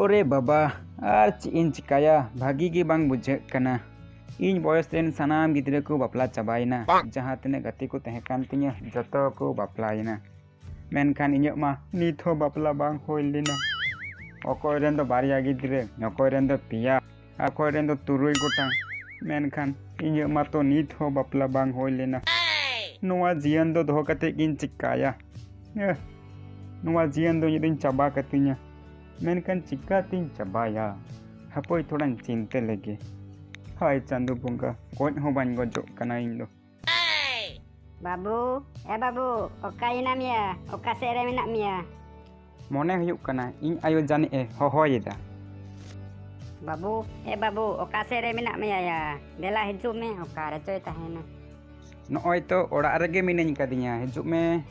ओरे बाबा आर चीन चिकाया भागी की बांग बुझे कना इन बयस रेन सनाम गिद्रे को बापला चाबाइना जहां तने गति को तहे कान तिnya जतो को बापलाइना मेनखान इᱧᱟᱹᱜ मा नीत हो बापला बांग होय लेना अकोय रेन दो बारिया गिद्रे अकोय रेन दो पिया अकोय रेन दो तुरुय गोटांग मेनखान इᱧᱟᱹᱜ मा तो नीत हो बापला बांग होय लेना नोवा जियन दो दोहो कते गिन चिकाया नोवा जियन दो इदिन चाबा कतिnya मेनखान चिका तिन चाबाया हपोय थोड़ा चिंते लगे हाय चांदू बुंगा कोई हो बाñ गजोग कना इन दो बाबू बाबू ओकायना मिया ओका सेरे मेना मिया मोने हुयुग कना इन आयो जाने ए होहोयेदा बाबू बाबू ओका सेरे मेना मिया या देला हिजु में ओका रे चोय ताहेना नोय तो ओड़ा रेगे मिनेñ कदिया हिजु में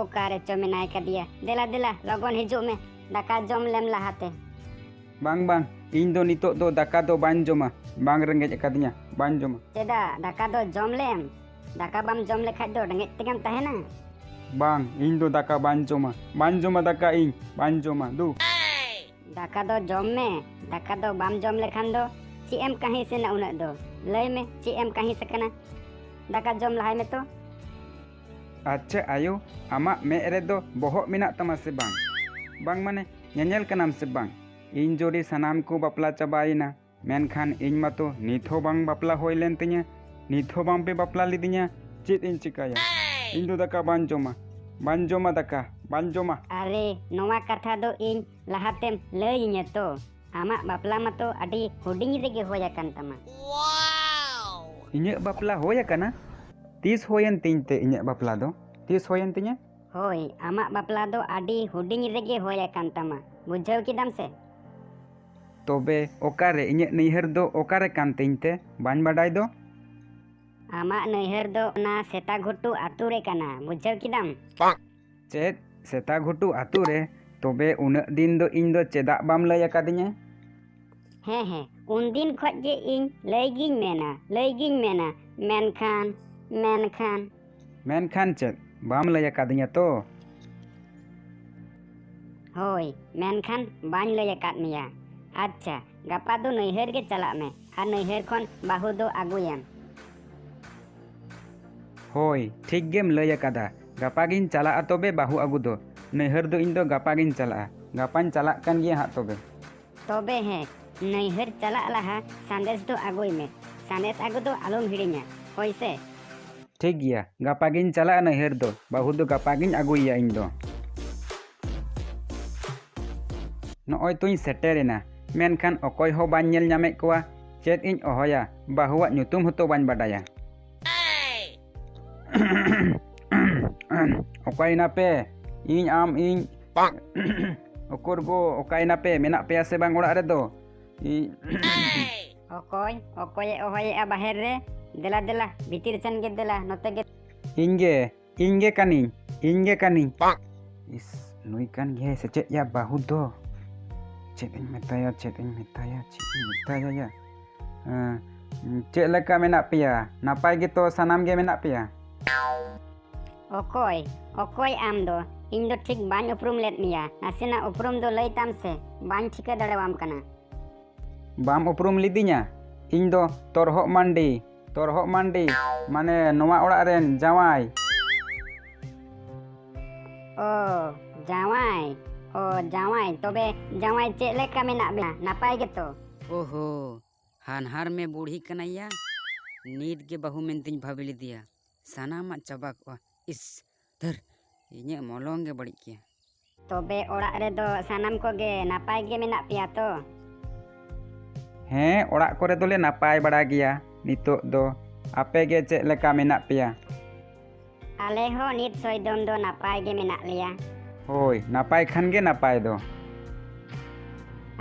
ओका रे चो मेनाय कदिया देला देला लगन हिजु में दाका जम लेम लहाते बांग बांग इन दो नितो दो दाका दो बाñ जमा बांग रेंगेज कदिया बाñ जमा चेदा दाका दो जम लेम दाका बाम जम लेखाय दो रेंगेज तेगम ताहेना बांग इन दो दाका बाñ जमा दाका इन बाñ जमा दू दाका दो जम में दाका दो बाम जम लेखान दो ची एम कहीं से ना उना दो लय में ची एम कहीं से कना दाका जम लहाय में तो अच्छा आयो आमा मे रे दो बोहक मेना तमा से बांग बांग माने ñeñel कनाम से बांग इन जोड़ी सनाम को बापला चाबाइना मेनखान इन मा तो नीत हो बांग बापला होय लेन तिnya नीत हो बांग पे बापला लिदिnya चेत इन चिकाया इन दो दाका बाñ जमा दाका बाñ जमा अरे नोवा कथा दो इन लहातेम लयिnya तो आमा बापला मा तो अडी हुडिंग रेगे होया कान तमा इᱧᱟᱹᱜ बापला होया कना तीस होयन तिñ ते इᱧᱟᱹᱜ बापला दो तीस होयन तिnya होय आमा बापला दो अडी हुडिंग रेगे होया कान तमा बुझाव किदाम से तोबे ओकारे इᱧᱟᱹᱜ नैहर दो ओकारे कान तिñ ते बाñ बाडाय दो आमा नैहर दो ना सेता घुटू आतु रे कना बुझाव किदाम चेत सेता घुटू आतु रे तोबे उनक दिन दो इन दो चेदा बाम लय अकादिnya हे उन दिन खज जे इन लयगिन मेना मेनखान चेत बाम लय अकादिnya तो होय मेनखान बाñ लय अकाद मिया अच्छा गपा दो नैहर के चला में आ नैहर खन बाहु दो आगुयम होय ठीक गेम लय अकादा गपा गिन चला तोबे बाहु आगु दो नैहर दो इन दो गपा गिन चला गपाñ चला कान गिया हा तोबे हे नैहर चला लहा संदेश दो आगुय में संदेश आगु दो आलम हिड़िया होय से ठीक गिया गपा गिन चला नैहर दो बाहु दो गपा गिन आगुया इन दो नोय तुई सेटेरेना मेनखान अकोय हो बाñ ñel ñamek kowa चेत इन अहोया बाहुआ nyutum होतो बाñ बाडाया ओकाय नापे इन आम इन ओकर गो ओकाय नापे मेना पेया से बांग ओड़ा रे दो ओकोय ओहोय आ बाहर रे देला देला भीतर सन गे देला नते गे इंगे कानी इस नुई कान गे से चेत या बाहु दो चेत इन मेताया या चेत लेका मेना पेया नापाय गे तो सनाम गे मेना पेया ओकोय आम दो इन दो ठीक बाñ उपरुम लेत मिया नासेना उपरुम दो लय ताम से बाñ ठिका दड़ेवाम कना बाम उपरुम लिदिnya इन दो तोरहक मांडी माने नोवा ओड़ा रेन जावाय जावाय तबे जावाय चे लेका मेना बे नापाय गे तो ओहो हानहार में बूढ़ी कन्हैया नीत के बहु मेंतिन भाबिली दिया सानामा चाबा को इस धर इने मोलोंगे बड़ी किया तबे ओड़ा रे दो सानाम को गे नापाय गे मेना पिया तो हें ओड़ा कोरे दोले नापाय बड़ा गिया नितो दो आपे गे चे लेका मेना पिया आले हो नीत सोयदम दो नापाय गे मेना लिया होय नापाय खान गे नापाय दो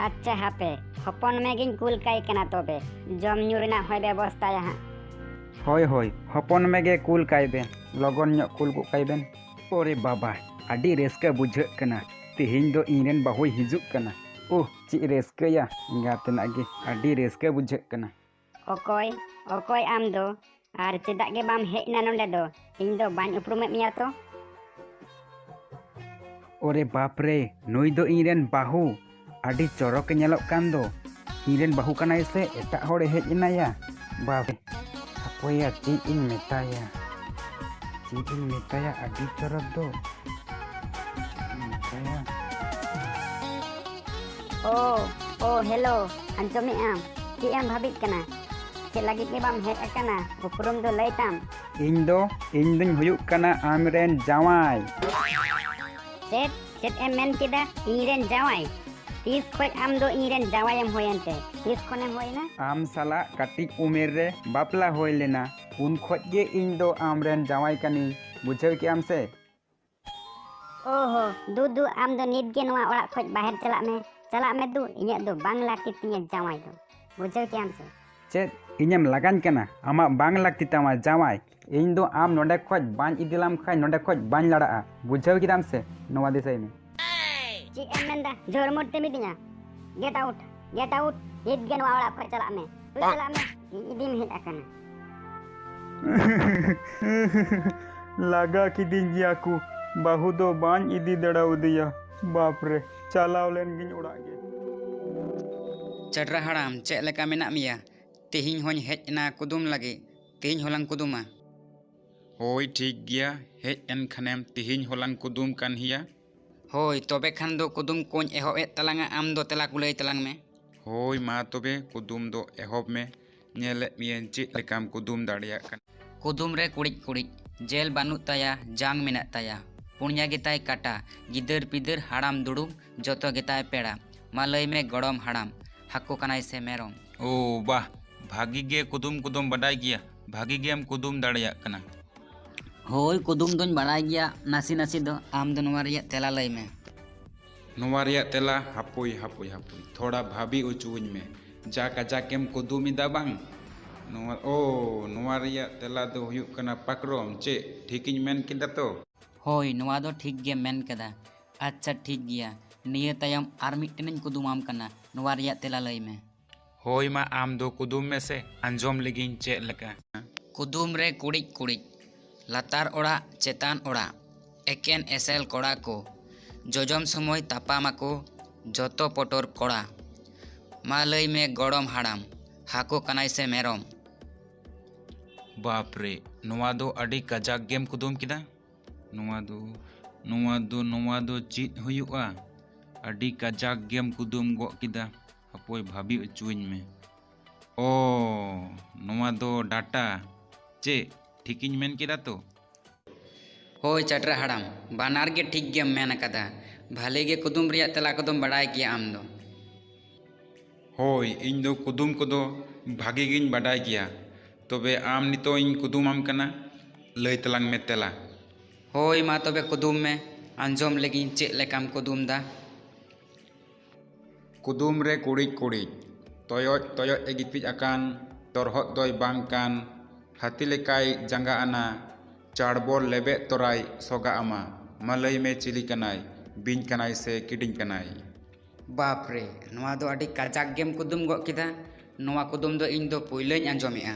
अच्छा हापे हपन में गिन कुल काई कना तबे जम न्यूरना होय व्यवस्था यहाँ होय हपन में गे कुल काई बे लगन ᱧᱚᱜ कुल को काई बेन ओरे बाबा अडी रेस्का बुझे कना तिहिन दो इनरेन बाहुय हिजुक कना ओह ची रेस्का या इंगातना गे अडी रेस्का बुझे कना ओकोय आम दो आर चेदा गे बाम हेजना नोंडे दो इन दो बाñ उपरुमे मिया तो ओरे बाप रे नुई दो इनरेन बाहु ᱟᱹᱰᱤ ᱪᱚᱨᱚᱠ ᱮ ᱧᱮᱞᱚᱜ ᱠᱟᱱ ᱫᱚ ᱤᱧᱨᱮᱱ ᱵᱟᱹᱦᱩ ᱠᱟᱱᱟᱭ ᱥᱮ ᱮᱴᱟᱜ ᱦᱚᱲᱮ ᱦᱮᱡ ᱮᱱᱟᱭᱟ ᱵᱟᱯ ᱦᱟᱯᱳᱭᱟ ᱪᱮᱫ ᱤᱧ ᱢᱮᱛᱟᱭᱟ ᱟᱹᱰᱤ ᱪᱚᱨᱚᱠ ᱫᱚ ᱪᱮᱫ ᱤᱧ ᱢᱮᱛᱟᱭᱟ ᱳ हेलो अंजमेआम ची एम भाबित कना चेद लगित के बाम हेज अकाना उपरुम दो लई ताम ᱤᱧ ᱫᱩᱧ ᱦᱩᱭᱩᱜ ᱠᱟᱱᱟ ᱟᱢᱨᱮᱱ ᱡᱟᱶᱟᱭ चेद एम मेन केदा इᱧᱨᱮᱱ जावाई तीस खोज आम दो इᱧᱨᱮᱱ जावायम होयनते तीस खोनेम होयना ᱟᱢ ᱥᱟᱞᱟᱜ ᱠᱟᱹᱴᱤᱡ ᱩᱢᱮᱨ ᱨᱮ ᱵᱟᱯᱞᱟ ᱦᱩᱭ ᱞᱮᱱᱟ ᱩᱱ ᱠᱷᱚᱡ ᱜᱮ ᱤᱧ ᱫᱚ ᱟᱢᱨᱮᱱ ᱡᱟᱶᱟᱭ ᱠᱟᱹᱱᱟᱹᱧ ᱵᱩᱡᱷᱟᱹᱣ ᱠᱮᱜ ᱟᱢ ᱥᱮ ओहो दू आम दो नित गे नवा ओड़ा खोज बाहर चलाक में दू इᱧाग दो बांग लाकी तिᱧा जावाई दो बुझाव के आम से चेद इᱧेम लागाñ ᱠᱟᱱᱟ ᱟᱢᱟᱜ ᱵᱟᱝ ᱞᱟᱹᱠᱛᱤ ᱛᱟᱢᱟ ᱡᱟᱶᱟᱭ ᱤᱧ ᱫᱚ ᱟᱢ ᱱᱚᱰᱮ ᱠᱷᱚᱡ ᱵᱟᱹᱧ ᱤᱫᱤ ᱞᱟᱢ ᱠᱷᱟᱡ ᱱᱚᱰᱮ ᱠᱷᱚᱡ ᱵᱟᱹᱧ ᱞᱟᱲᱟᱜᱼᱟ ᱵᱩᱡᱷᱟᱹᱣ ᱠᱮᱫᱟᱢ ᱥᱮ ᱱᱚᱣᱟ ᱫᱤᱥᱟᱹᱭ ᱢᱮ ची एम मेंदा जोर मोटे मिदिया गेट आउट नित गे नवा ओड़ा खोज चलाक में तू चलाक में इदिम हेज अकाना ᱞᱟᱜᱟ ᱠᱤᱫᱤᱧ ᱜᱮᱭᱟ ᱠᱚ ᱵᱟᱹᱦᱩ ᱫᱚ ᱵᱟᱹᱧ ᱤᱫᱤ ᱫᱟᱲᱮᱣᱟᱫᱮᱭᱟ ᱵᱟᱯ ᱨᱮ ᱪᱟᱞᱟᱣ ᱞᱮᱱ ᱜᱤᱧ ᱚᱲᱟᱜ ᱜᱮ चटरा हड़ाम चेद लेका मेनाग मिया तेहिं होኝ हेज एना कुदुम लगे तेहिं होलांग कुदुमा होय ठीक गया हेज एन खानेम तिहिñ होलांग कुदुम कान हिया होय तबे खान दो कुदुम कोñ एहब एद तलांगा आम दो तेला को लई तलांग में होय मा तबे कुदुम दो एहब में नेले मियन चेद लेकाम कुदुम दाड़ियाग कान कुदुम रे कुड़िज जेल बानुग ताया जांग मेनाग ताया पुनिया गेताय काटा गिदर पिदर हाड़ाम दुड़ुब जतो गेताय पेड़ा मा लई में गड़म हाड़ाम हाको कनाय से मेरम ओ वाह भागी गे कुदुम बाडाय गिया भागी गेम कुदुम दाड़ियाग काना होय कुदुम दोñ बाड़ाय गिया नासी दो आम दो नोवा रिया तेला लई में नोवा रिया तेला हापोय थोड़ा भाभी उचुवኝ में जा काजाकेम कुदुम इदा बांग नोवा रिया तेला दो हुयुग काना पाकरम चे ठीकिñ मेन केदा तो होय नोवा दो ठीक गे मेन केदा अच्छा ठीक गिया निया तायम आर मिटटेनिñ कुदुमाम काना नोवा रिया तेला लई में होय मा आम दो कुदुम में से अंजोम लगिñ चेद लेका कुदुम रे कुड़िज लातार ओड़ा चेतान ओड़ा एकेन एसेल कोड़ा को जोजम समय तापामाको जतो पटोर कोड़ा मा लई में गड़म हाड़ाम हाको कनाय से मेरम बाप रे नोवा दो अडी कजाक गेम कुदुम किदा नोवा दो चीज हुयुआ अडी कजाक गेम कुदुम गो किदा हापोय भाभी उचुवኝ में ओ नोवा दो डाटा चे ठीकिñ मेन किदा तो होय चटरा हाड़ाम बानार गे ठीक गेम मेन कदा भाले गे कुदुम रिया तेला कदम बाड़ाय गिया आम दो होय इñ दो कुदुम कोदो भागी गिñ बाडाय गिया तबे आम नितो इñ कुदुमाम कना लई तलांग में तेला होय मा तबे कुदुम में अंजोम लगिñ चेद लेकाम कुदुम दा कुदुम रे कुड़िज तोयoj ए गितिज आकान तोरहत दोय बांग कान हाथी लेकाय जांगा आना चाड़बोल लेबे तोराय सोगा आमा मा लई में चिली कनाय बिñ कनाय से किडिñ कनाय बाप रे नोवा दो अडी काजाक गेम कुदुम गो किदा नोवा कुदुम दो इñ दो पुइलैñ अंजोमेआ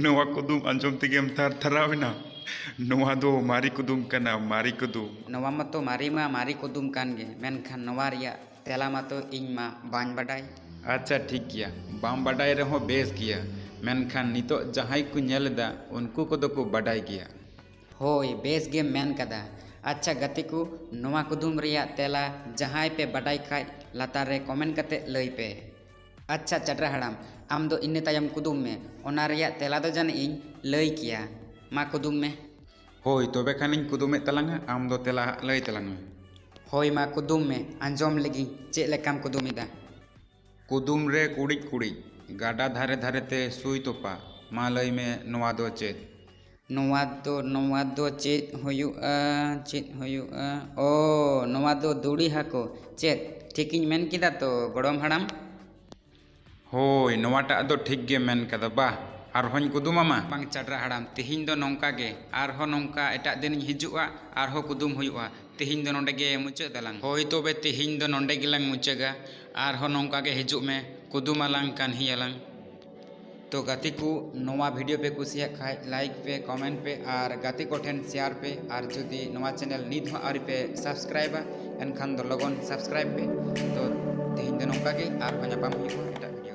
नोवा कुदुम अंजोम तेगेम थार थरावेना नोवा दो मारी कुदुम कना मारी कुदुम नोवा मातो मारी कुदुम कान गे मेनखान नोवा रिया तेला मातो इñ मा बाñ बाडाय अच्छा ठीक गया बाम बाडाय रहो बेस किया मेनखान नितो जहाई को नेलदा उनको कोदो को बाडाय गया होय बेस गे मेन कदा अच्छा गति को नोवा कुदुम रिया तेला जहाई पे बाडाय खाय लातार रे कमेंट कते लई पे अच्छा चटरा हाड़ाम आम दो इन्ने तायम कुदुम में ओना रिया तेला दो जान इñ लई किया मा कुदुम में होय तबे खानिñ कुदुमे तलांगा आम दो तेला लई तलांग में होय मा कुदुम में अंजोम लगी चेद लेकाम कुदुम इदा कुदुम रे कुड़िज गाडा धारे धारे ते सुई तोपा मा लई में नोवा दो चेद नोवा दो चेद हुयुआ ओ नोवा दो दुड़ी हाको चेद ठीकिñ मेन किदा तो गड़म हाड़ाम होय नोवाटा दो ठीक गे मेन कदा बा आर होñ कुदुमामा बांग चटरा हाड़ाम तेहिñ दो नोंका गे आर हो नोंका एटा दिन हिजुआ आर हो कुदुम हुयुआ तेहिñ दो नोंडे गे मुचाद दलांग होय तोबे तेहिñ दो नोंडे गिलांग मुचागा आर हो नोंका गे हिजुग में कुदुमालांग कान हियालांग तो गाती को नवा वीडियो पे कुसिया खाए लाइक पे कमेंट पे और गाती को ठेन शेयर पे और जुदी नवा चैनल नित हो आरी पे सब्सक्राइबा एनखान दो लगन सब्सक्राइब पे तो तेहिं दो नोंका गे और ᱧᱟᱯᱟᱢ हुई